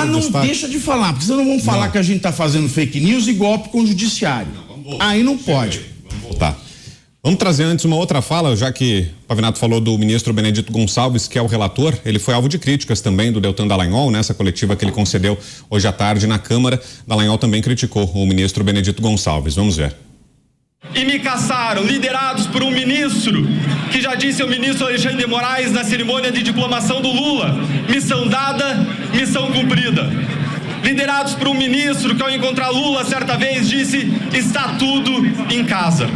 Mas não destaque. deixa de falar, porque senão não vão falar que a gente está fazendo fake news e golpe com o judiciário. Aí não pode. Vamos voltar. Vamos trazer antes uma outra fala, já que o Pavinato falou do ministro Benedito Gonçalves, que é o relator. Ele foi alvo de críticas também do Deltan Dallagnol, nessa coletiva que ele concedeu hoje à tarde na Câmara. Dallagnol também criticou o ministro Benedito Gonçalves. Vamos ver. E me caçaram, liderados por um ministro que já disse ao ministro Alexandre de Moraes na cerimônia de diplomação do Lula: missão dada, missão cumprida. Liderados por um ministro que, ao encontrar Lula certa vez, disse: está tudo em casa.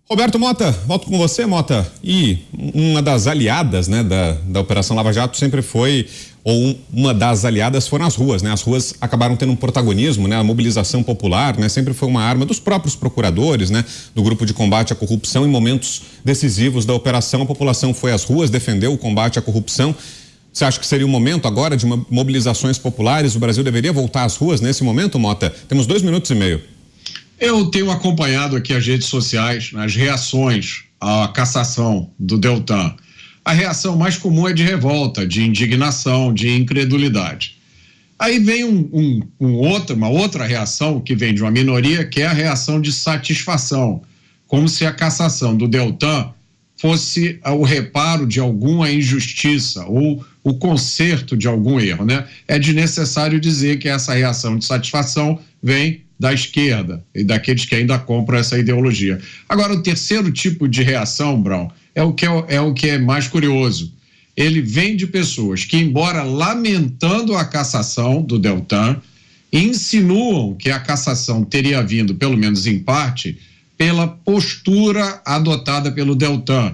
Roberto Mota, volto com você, Mota. E uma das aliadas, né, da Operação Lava Jato sempre foi, ou uma das aliadas foram as ruas, né? As ruas acabaram tendo um protagonismo, né? A mobilização popular, né? Sempre foi uma arma dos próprios procuradores, né? Do grupo de combate à corrupção. Em momentos decisivos da operação, a população foi às ruas, defendeu o combate à corrupção. Você acha que seria o momento agora de mobilizações populares? O Brasil deveria voltar às ruas nesse momento, Mota? Temos 2 minutos e meio. Eu tenho acompanhado aqui as redes sociais, as reações à cassação do Deltan. A reação mais comum é de revolta, de indignação, de incredulidade. Aí vem uma outra reação que vem de uma minoria, que é a reação de satisfação, como se a cassação do Deltan fosse o reparo de alguma injustiça ou o conserto de algum erro, né? É desnecessário dizer que essa reação de satisfação vem da esquerda e daqueles que ainda compram essa ideologia. Agora, o terceiro tipo de reação, Brown, é o que é mais curioso. Ele vem de pessoas que, embora lamentando a cassação do Deltan, insinuam que a cassação teria vindo, pelo menos em parte, pela postura adotada pelo Deltan,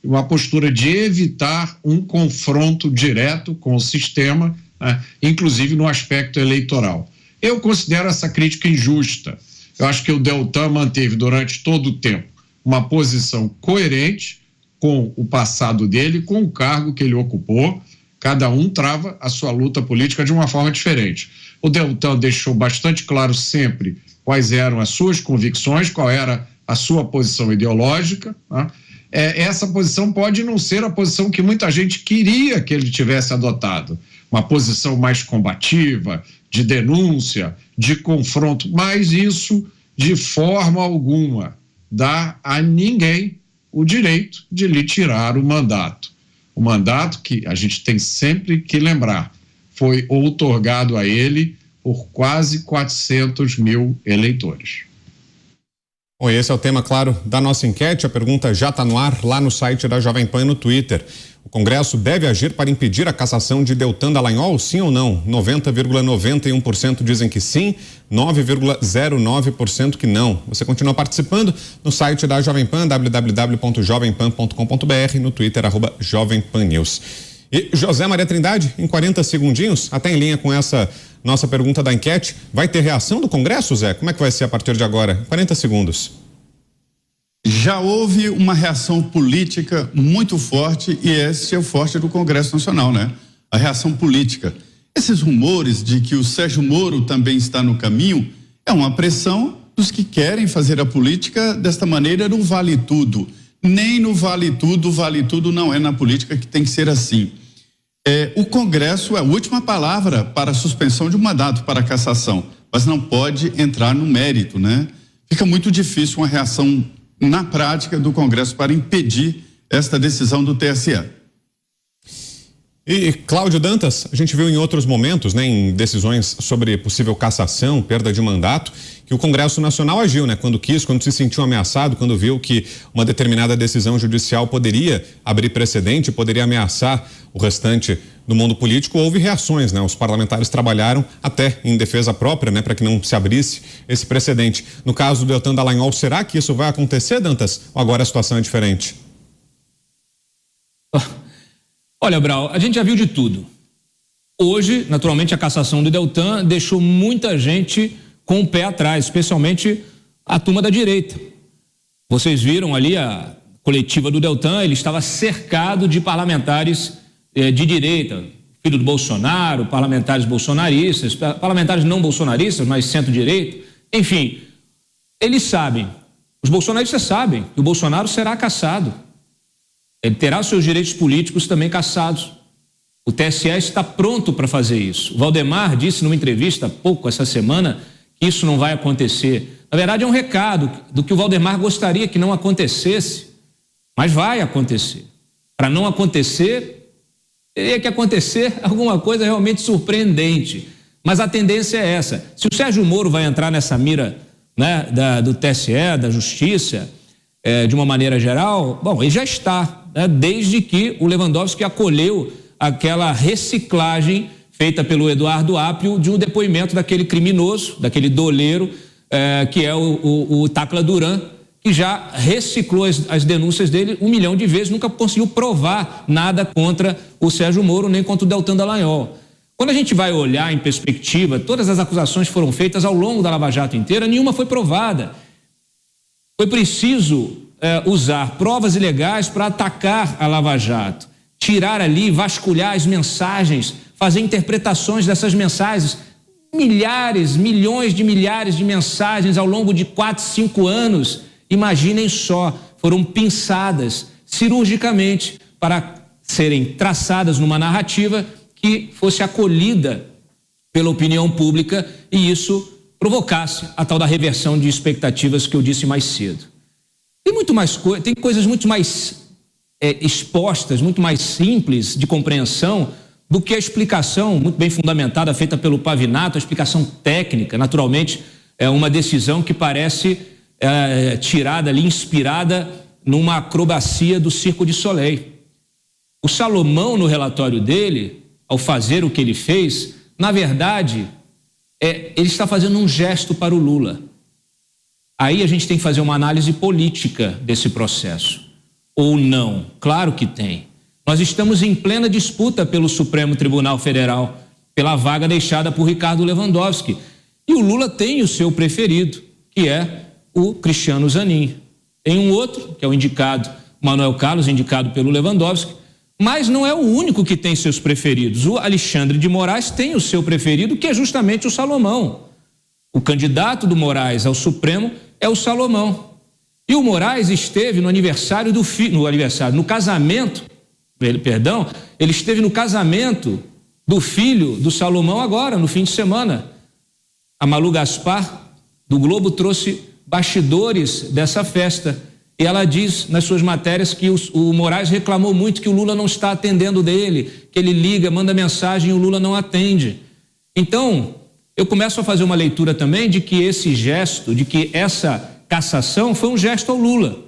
uma postura de evitar um confronto direto com o sistema, né, inclusive no aspecto eleitoral. Eu considero essa crítica injusta. Eu acho que o Deltan manteve durante todo o tempo uma posição coerente com o passado dele, com o cargo que ele ocupou. Cada um trava a sua luta política de uma forma diferente. O Deltan deixou bastante claro sempre quais eram as suas convicções, qual era a sua posição ideológica, né? Essa posição pode não ser a posição que muita gente queria que ele tivesse adotado, uma posição mais combativa, de denúncia, de confronto, mas isso de forma alguma dá a ninguém o direito de lhe tirar o mandato. O mandato que a gente tem sempre que lembrar foi outorgado a ele por quase 400 mil eleitores. Bom, esse é o tema, claro, da nossa enquete. A pergunta já está no ar lá no site da Jovem Pan e no Twitter. O Congresso deve agir para impedir a cassação de Deltan Dallagnol, sim ou não? 90,91% dizem que sim, 9,09% que não. Você continua participando no site da Jovem Pan, www.jovempan.com.br, no Twitter, @JovemPanNews. E José Maria Trindade, em 40 segundinhos, até em linha com essa nossa pergunta da enquete, vai ter reação do Congresso, Zé? Como é que vai ser a partir de agora? 40 segundos. Já houve uma reação política muito forte e esse é o forte do Congresso Nacional, né? A reação política. Esses rumores de que o Sérgio Moro também está no caminho é uma pressão dos que querem fazer a política desta maneira no vale tudo. Nem no vale tudo não é na política que tem que ser assim. O Congresso é a última palavra para a suspensão de um mandato, para a cassação, mas não pode entrar no mérito, né? Fica muito difícil uma reação na prática do Congresso para impedir esta decisão do TSE. E Cláudio Dantas, a gente viu em outros momentos, né, em decisões sobre possível cassação, perda de mandato, que o Congresso Nacional agiu, né, quando quis, quando se sentiu ameaçado, quando viu que uma determinada decisão judicial poderia abrir precedente, poderia ameaçar o restante do mundo político, houve reações, né, os parlamentares trabalharam até em defesa própria, né, para que não se abrisse esse precedente. No caso do Deltan Dallagnol, será que isso vai acontecer, Dantas? Ou agora a situação é diferente? Olha, Brau, a gente já viu de tudo. Hoje, naturalmente, a cassação do Deltan deixou muita gente com o pé atrás, especialmente a turma da direita. Vocês viram ali a coletiva do Deltan, ele estava cercado de parlamentares de direita, filho do Bolsonaro, parlamentares bolsonaristas, parlamentares não bolsonaristas, mas centro-direita. Enfim, eles sabem, os bolsonaristas sabem que o Bolsonaro será cassado. Ele terá seus direitos políticos também cassados. O TSE está pronto para fazer isso. O Valdemar disse numa entrevista há pouco, essa semana, que isso não vai acontecer. Na verdade, é um recado do que o Valdemar gostaria que não acontecesse, mas vai acontecer. Para não acontecer, teria que acontecer alguma coisa realmente surpreendente. Mas a tendência é essa. Se o Sérgio Moro vai entrar nessa mira, né, do TSE, da Justiça, de uma maneira geral, bom, ele já está, né, desde que o Lewandowski acolheu aquela reciclagem feita pelo Eduardo Apio de um depoimento daquele criminoso, daquele doleiro, que é o Tacla Duran, que já reciclou as denúncias dele 1 milhão de vezes, nunca conseguiu provar nada contra o Sérgio Moro, nem contra o Deltan Dallagnol. Quando a gente vai olhar em perspectiva, todas as acusações foram feitas ao longo da Lava Jato inteira, nenhuma foi provada. Foi preciso usar provas ilegais para atacar a Lava Jato, tirar ali, vasculhar as mensagens, fazer interpretações dessas mensagens, milhares, milhões de milhares de mensagens ao longo de 4, 5 anos. Imaginem só, foram pinçadas cirurgicamente para serem traçadas numa narrativa que fosse acolhida pela opinião pública e isso provocasse a tal da reversão de expectativas que eu disse mais cedo. Tem coisas muito mais expostas, muito mais simples de compreensão do que a explicação muito bem fundamentada feita pelo Pavinato, a explicação técnica. Naturalmente, é uma decisão que parece tirada ali, inspirada numa acrobacia do Circo de Soleil. O Salomão, no relatório dele, ao fazer o que ele fez, na verdade, ele está fazendo um gesto para o Lula. Aí a gente tem que fazer uma análise política desse processo. Ou não? Claro que tem. Nós estamos em plena disputa pelo Supremo Tribunal Federal, pela vaga deixada por Ricardo Lewandowski. E o Lula tem o seu preferido, que é o Cristiano Zanin. Tem um outro, que é o indicado, Manuel Carlos, indicado pelo Lewandowski, mas não é o único que tem seus preferidos. O Alexandre de Moraes tem o seu preferido, que é justamente o Salomão. O candidato do Moraes ao Supremo é o Salomão. E o Moraes esteve no aniversário do filho, no casamento, ele esteve no casamento do filho do Salomão agora, no fim de semana. A Malu Gaspar, do Globo, trouxe bastidores dessa festa. E ela diz nas suas matérias que o Moraes reclamou muito que o Lula não está atendendo dele, que ele liga, manda mensagem e o Lula não atende. Então, eu começo a fazer uma leitura também de que esse gesto, de que essa cassação foi um gesto ao Lula.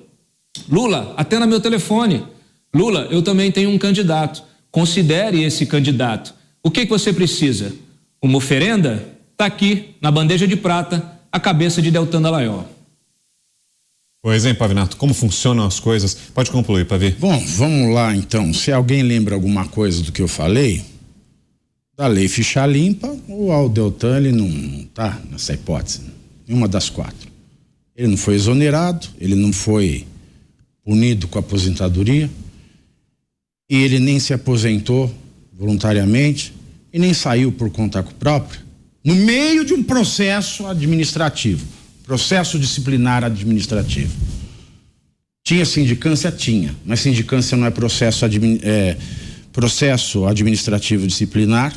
Lula, atenda meu telefone. Lula, eu também tenho um candidato. Considere esse candidato. O que você precisa? Uma oferenda? Está aqui, na bandeja de prata, a cabeça de Deltan Dallagnol. Pois é, Pavinato, como funcionam as coisas? Pode concluir, Pavi. Bom, vamos lá então. Se alguém lembra alguma coisa do que eu falei, da lei ficha limpa, o Deltan ele não está nessa hipótese. Nenhuma das 4. Ele não foi exonerado, ele não foi punido com a aposentadoria, e ele nem se aposentou voluntariamente e nem saiu por conta própria, no meio de um processo administrativo. Processo disciplinar administrativo. Tinha sindicância? Tinha, mas sindicância não é processo administrativo disciplinar.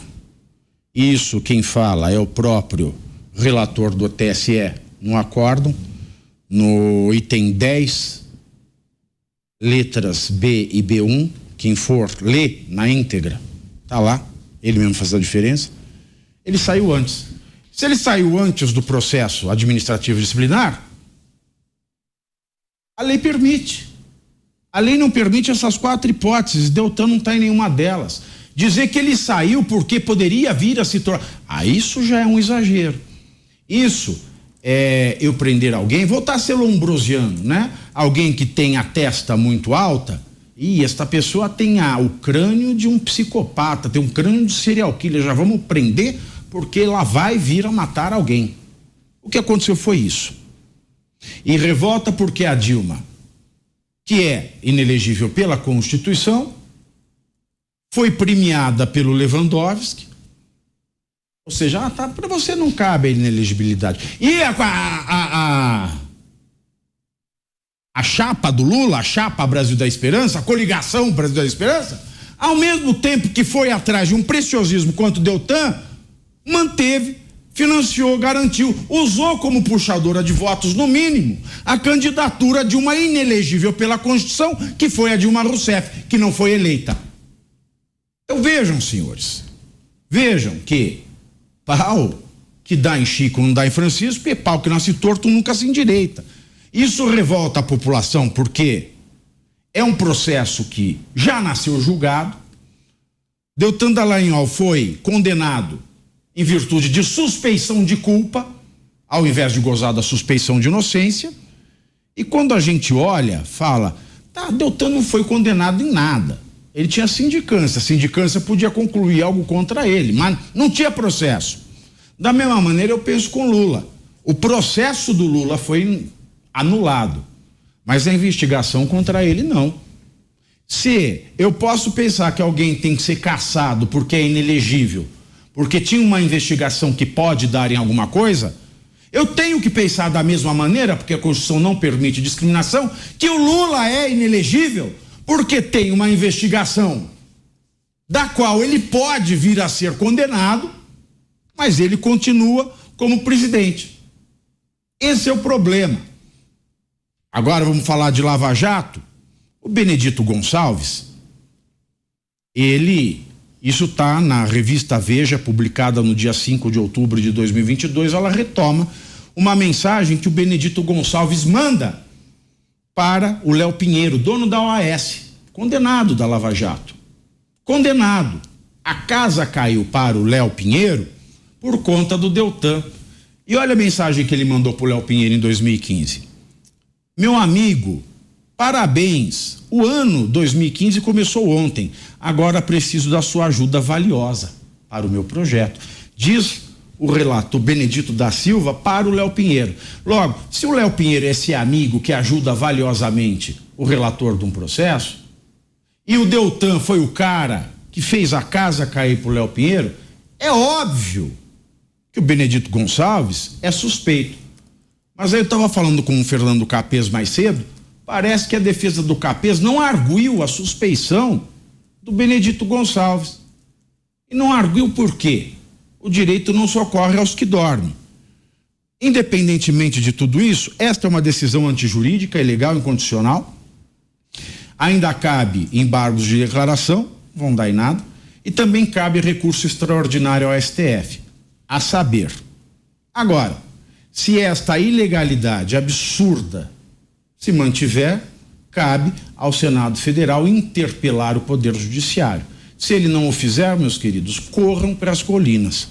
Isso quem fala é o próprio relator do TSE no acórdão, no item 10, letras B e B1, quem for ler na íntegra, tá lá, ele mesmo faz a diferença. Ele saiu antes. Se ele saiu antes do processo administrativo disciplinar, a lei permite. A lei não permite essas 4 hipóteses. Deltan não está em nenhuma delas. Dizer que ele saiu porque poderia vir a se tornar. Isso já é um exagero. Isso é eu prender alguém, voltar a ser lombrosiano, né? Alguém que tem a testa muito alta, e esta pessoa tem o crânio de um psicopata, tem um crânio de serial killer, já vamos prender porque ela vai vir a matar alguém. O que aconteceu foi isso. E revolta porque a Dilma, que é inelegível pela Constituição, foi premiada pelo Lewandowski, ou seja, para você não cabe a inelegibilidade. E a chapa do Lula, a chapa Brasil da Esperança, a coligação Brasil da Esperança, Ao mesmo tempo que foi atrás de um preciosismo quanto o Deltan, manteve, financiou, garantiu, usou como puxadora de votos, no mínimo, a candidatura de uma inelegível pela Constituição, que foi a Dilma Rousseff, que não foi eleita. Então vejam, senhores, vejam que pau que dá em Chico não dá em Francisco, e pau que nasce torto nunca se endireita. Isso revolta a população porque é um processo que já nasceu julgado. Deltan Dallagnol foi condenado em virtude de suspeição de culpa, ao invés de gozar da suspeição de inocência. E quando a gente olha, fala, tá, Deltan não foi condenado em nada. Ele tinha sindicância, a sindicância podia concluir algo contra ele, mas não tinha processo. Da mesma maneira eu penso com Lula. O processo do Lula foi anulado, mas a investigação contra ele não. Se eu posso pensar que alguém tem que ser cassado porque é inelegível, porque tinha uma investigação que pode dar em alguma coisa, eu tenho que pensar da mesma maneira, porque a Constituição não permite discriminação, que o Lula é inelegível porque tem uma investigação da qual ele pode vir a ser condenado, mas ele continua como presidente. Esse é o problema. Agora vamos falar de Lava Jato. O Benedito Gonçalves, isso está na revista Veja, publicada no dia 5 de outubro de 2022, ela retoma uma mensagem que o Benedito Gonçalves manda para o Léo Pinheiro, dono da OAS, condenado da Lava Jato. Condenado. A casa caiu para o Léo Pinheiro por conta do Deltan. E olha a mensagem que ele mandou para o Léo Pinheiro em 2015. Meu amigo, parabéns. O ano 2015 começou ontem. Agora preciso da sua ajuda valiosa para o meu projeto. Diz o relator Benedito da Silva para o Léo Pinheiro. Logo, se o Léo Pinheiro é esse amigo que ajuda valiosamente o relator de um processo, e o Deltan foi o cara que fez a casa cair para o Léo Pinheiro, é óbvio que o Benedito Gonçalves é suspeito. Mas aí eu estava falando com o Fernando Capês mais cedo, parece que a defesa do Capês não arguiu a suspeição do Benedito Gonçalves. E não arguiu por quê? O direito não socorre aos que dormem. Independentemente de tudo isso, esta é uma decisão antijurídica, ilegal, incondicional. Ainda cabe embargos de declaração, vão dar em nada, e também cabe recurso extraordinário ao STF. A saber, agora, se esta ilegalidade absurda se mantiver, cabe ao Senado Federal interpelar o Poder Judiciário. Se ele não o fizer, meus queridos, corram para as colinas.